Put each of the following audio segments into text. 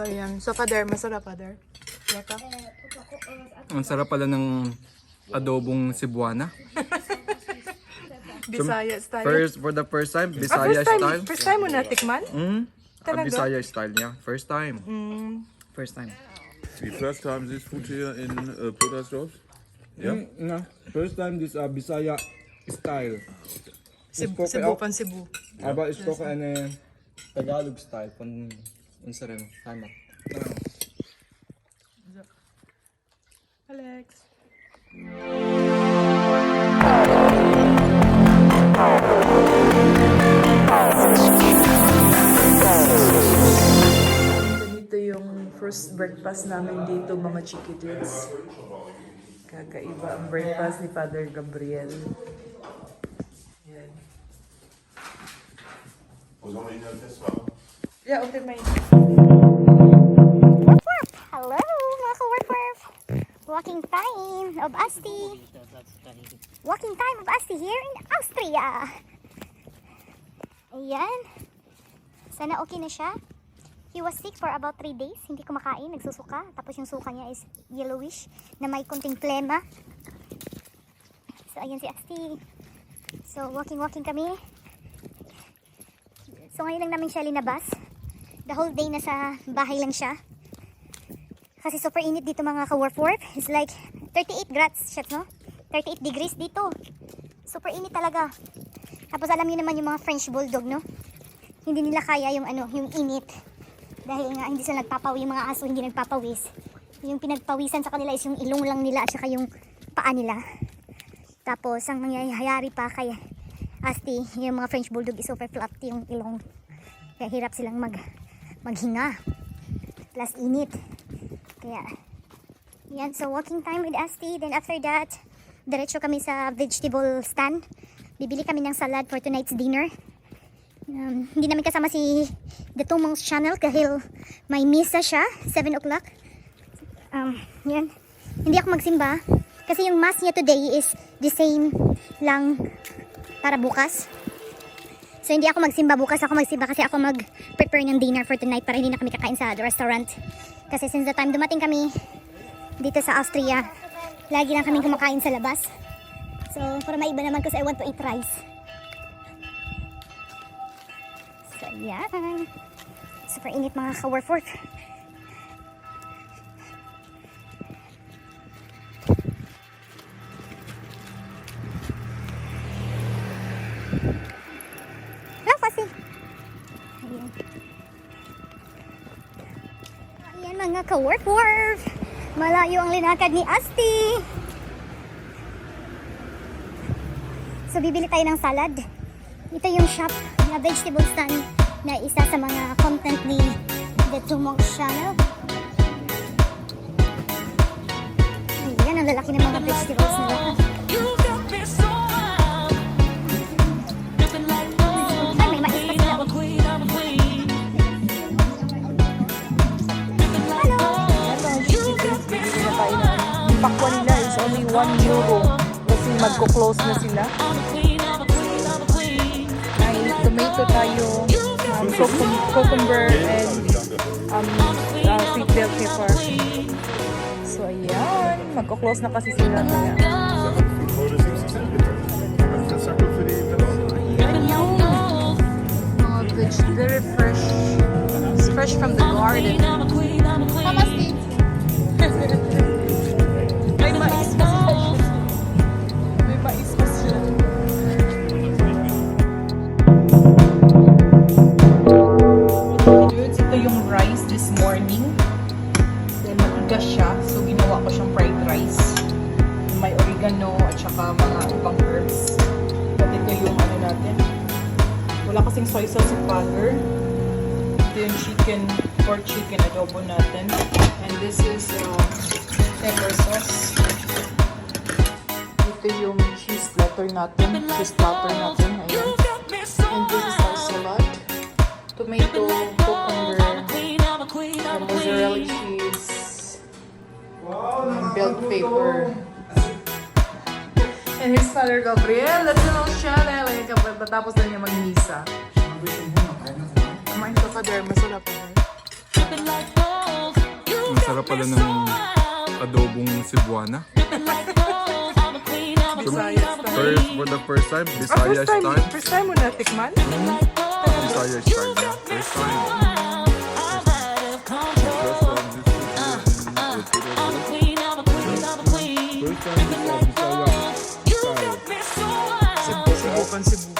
Ayan. So, Father, masarap, Father. Lata. Ang sarap pala ng adobong Cebuana. Bisaya style. For the first time, Bisaya first time, style. First time mo natikman? Talaga? Bisaya style, yeah. First time. First time. The first time this food here in Podersdoft? Yeah? No. First time this Bisaya style. Cebu pan Cebu. Aber ich koche eine Tagalog style von unserem Heimat. Alex. Ganito yung first breakfast namin dito, mga Chikiddos. Kakaiba ang breakfast ni Father Gabriel. Yan. Yeah, open my... Hello, mga ka-work-work! Walking time of Asti. Walking time of Asti here in Austria. Ayan. Sana okay na siya. He was sick for about 3 days. Hindi kumakain, nagsusuka. Tapos yung suka niya is yellowish na may konting plema. So, ayan si Asti. So, walking kami. So, ngayon lang namin siya linabas. The whole day nasa bahay lang siya. Kasi super init dito mga ka-warp-warp. It's like 38 grads, no? 38 degrees dito. Super init talaga. Tapos alam niyo naman yung mga French bulldog, no? Hindi nila kaya yung yung init. Dahil nga hindi sila nagpapawi, yung mga aso hindi nagpapawis. Yung pinagpawisan sa kanila is yung ilong lang nila at saka yung paa nila. Tapos ang nangyayari pa kay Asti, yung mga French bulldog is super flat yung ilong. Kaya hirap silang maghinga. Plus init. Kaya, yan. So, walking time with Asti. Then after that, diretso kami sa vegetable stand. Bibili kami ng salad for tonight's dinner. Hindi namin kasama si The Tumong's channel dahil may misa siya, 7 o'clock. Yan. Hindi ako magsimba. Kasi yung mass niya today is the same lang para bukas. So, hindi ako magsimba bukas. Ako magsimba kasi ako mag-prepare ng dinner for tonight para hindi na kami kakain sa restaurant. Kasi since the time dumating kami dito sa Austria, lagi lang kami kumakain sa labas. So, para maiba naman kasi I want to eat rice. So, yan. Super init mga ka-work-work. Ayan mga ka-work-work. Malayo ang linakad ni Asti. So bibili tayo ng salad. Ito yung shop na vegetable stand na isa sa mga content ni The Tumong's channel. Ayan ang lalaki ng mga vegetables nila. Pakwan nila is only €1 kasi magko-close na sila. May tomato tayo, cucumber and sweet bell pepper. So ayan, magko-close na kasi sila. Very fresh. It's fresh from the garden. Wala kasing soy sauce sa Father. Ito yung pork chicken adobo natin. And this is pepper sauce. Ito yung cheese platter natin. Ayan. And this is our salad. Tomato, cucumber, mozzarella cheese, and bell pepper. And here's Father Gabriel. Let's go channel. Tapos na niya mag-misa. Kumain ka, Father. Masarap. Ang sarap pala ng adobong Cebuana. For the first time, Visayas style. First time mo natikman? Visayas style, yeah. First time. Cebu kan Cebu.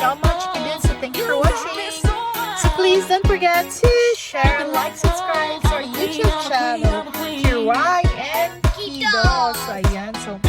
So much Kiddos, so thank you for watching. So please don't forget to share, like, subscribe to our YouTube channel, Kiray and Kiddos. So ayan, so